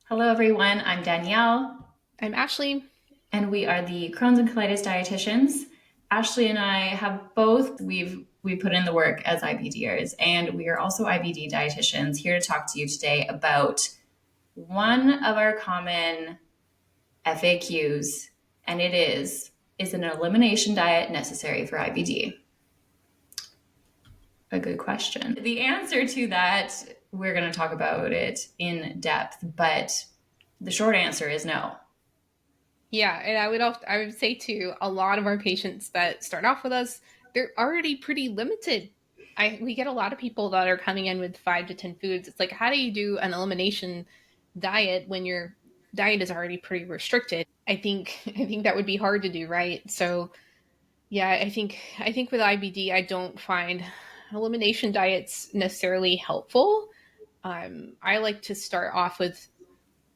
Hello, everyone. I'm Danielle, I'm Ashley. and we are the Crohn's and Colitis Dietitians. Ashley and I have both we put in the work as IBDers, and we are also IBD dietitians here to talk to you today about one of our common FAQs, and it is an elimination diet necessary for IBD? A good question. The answer to that, we're going to talk about it in depth, but the short answer is no. Yeah, and I would say too, a lot of our patients that start off with us, they're already pretty limited. We get a lot of people that are coming in with 5 to 10 foods. It's like, how do you do an elimination diet when your diet is already pretty restricted? I think that would be hard to do, right? So yeah, I think with IBD, I don't find elimination diets necessarily helpful. I like to start off with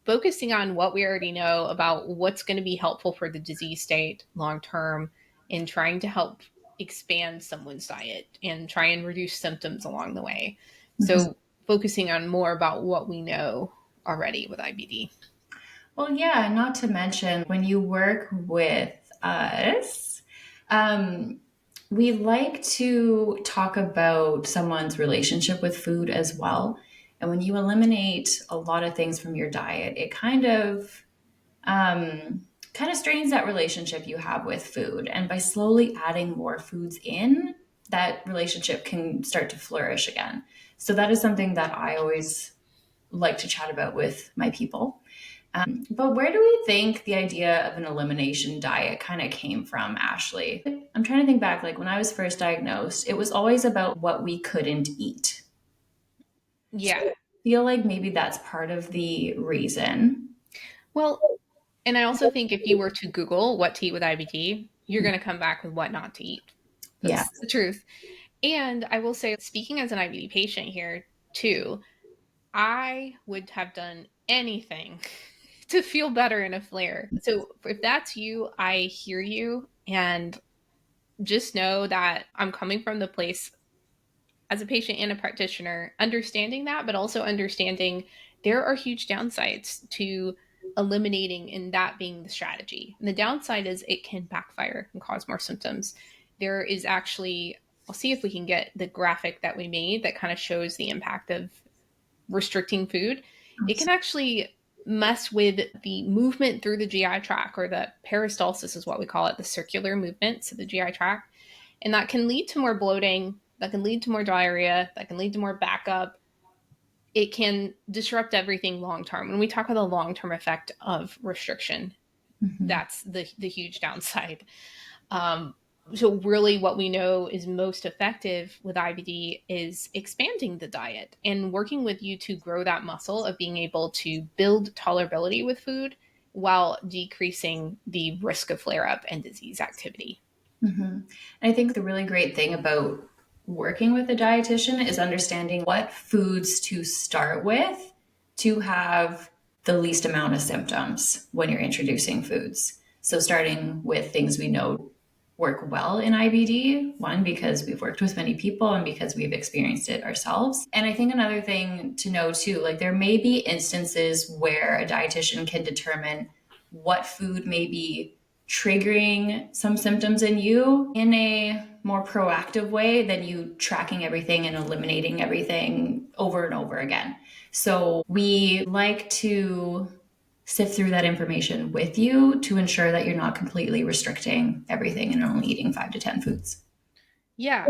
focusing on what we already know about what's going to be helpful for the disease state long term and trying to help expand someone's diet and try and reduce symptoms along the way. So, focusing on more about what we know already with IBD. Well, yeah, not to mention when you work with us, um, we like to talk about someone's relationship with food as well. And when you eliminate a lot of things from your diet, it kind of strains that relationship you have with food. And by slowly adding more foods in, that relationship can start to flourish again. So that is something that I always like to chat about with my people. But where do we think the idea of an elimination diet kind of came from, Ashley? I'm trying to think back, like when I was first diagnosed, it was always about what we couldn't eat. So Yeah. I feel like maybe that's part of the reason. Well, and I also think if you were to Google what to eat with IBD, you're going to come back with what not to eat. Yeah. That's the truth. And I will say, speaking as an IBD patient here too, I would have done anything to feel better in a flare. So if that's you, I hear you. And just know that I'm coming from the place as a patient and a practitioner, understanding that, but also understanding there are huge downsides to eliminating and that being the strategy. And the downside is it can backfire and cause more symptoms. There is actually, I'll see if we can get the graphic that we made that kind of shows the impact of restricting food. It can actually mess with the movement through the GI tract, or the peristalsis is what we call it, the circular movements of the GI tract. And that can lead to more bloating, that can lead to more diarrhea, that can lead to more backup. It can disrupt everything long term. When we talk about the long term effect of restriction, Mhm. that's the huge downside. Um, so really what we know is most effective with IBD is expanding the diet and working with you to grow that muscle of being able to build tolerability with food while decreasing the risk of flare up and disease activity. And I think the really great thing about working with a dietitian is understanding what foods to start with to have the least amount of symptoms when you're introducing foods. So, starting with things we know work well in IBD, one, because we've worked with many people and because we've experienced it ourselves. And I think another thing to know too, like there may be instances where a dietitian can determine what food may be triggering some symptoms in you in a more proactive way than you tracking everything and eliminating everything over and over again. So we like to sift through that information with you to ensure that you're not completely restricting everything and only eating 5 to 10 foods. Yeah,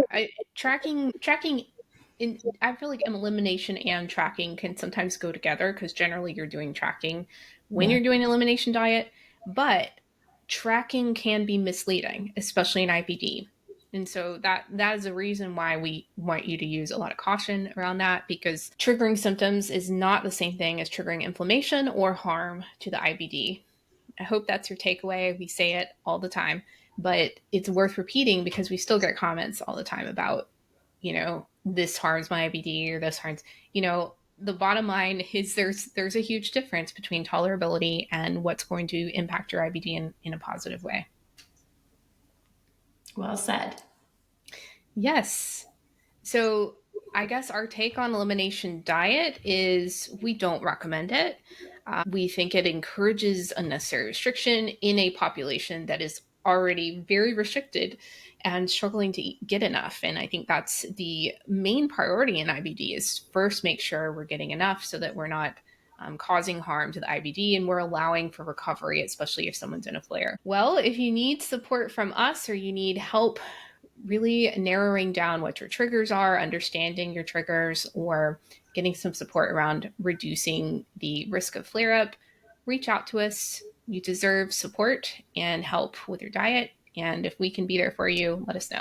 tracking in I feel like elimination and tracking can sometimes go together because generally you're doing tracking when Yeah. you're doing an elimination diet, but tracking can be misleading, especially in IBD. And so that is a reason why we want you to use a lot of caution around that, because triggering symptoms is not the same thing as triggering inflammation or harm to the IBD. I hope that's your takeaway. We say it all the time, but it's worth repeating because we still get comments all the time about, this harms my IBD or this harms, the bottom line is there's a huge difference between tolerability and what's going to impact your IBD in a positive way. Well said. Yes. So I guess our take on elimination diet is we don't recommend it. We think it encourages unnecessary restriction in a population that is already very restricted and struggling to get enough. And I think that's the main priority in IBD is first make sure we're getting enough so that we're not causing harm to the IBD and we're allowing for recovery, especially if someone's in a flare. Well, if you need support from us or you need help really narrowing down what your triggers are, understanding your triggers, or getting some support around reducing the risk of flare up, reach out to us. You deserve support and help with your diet. And if we can be there for you, let us know.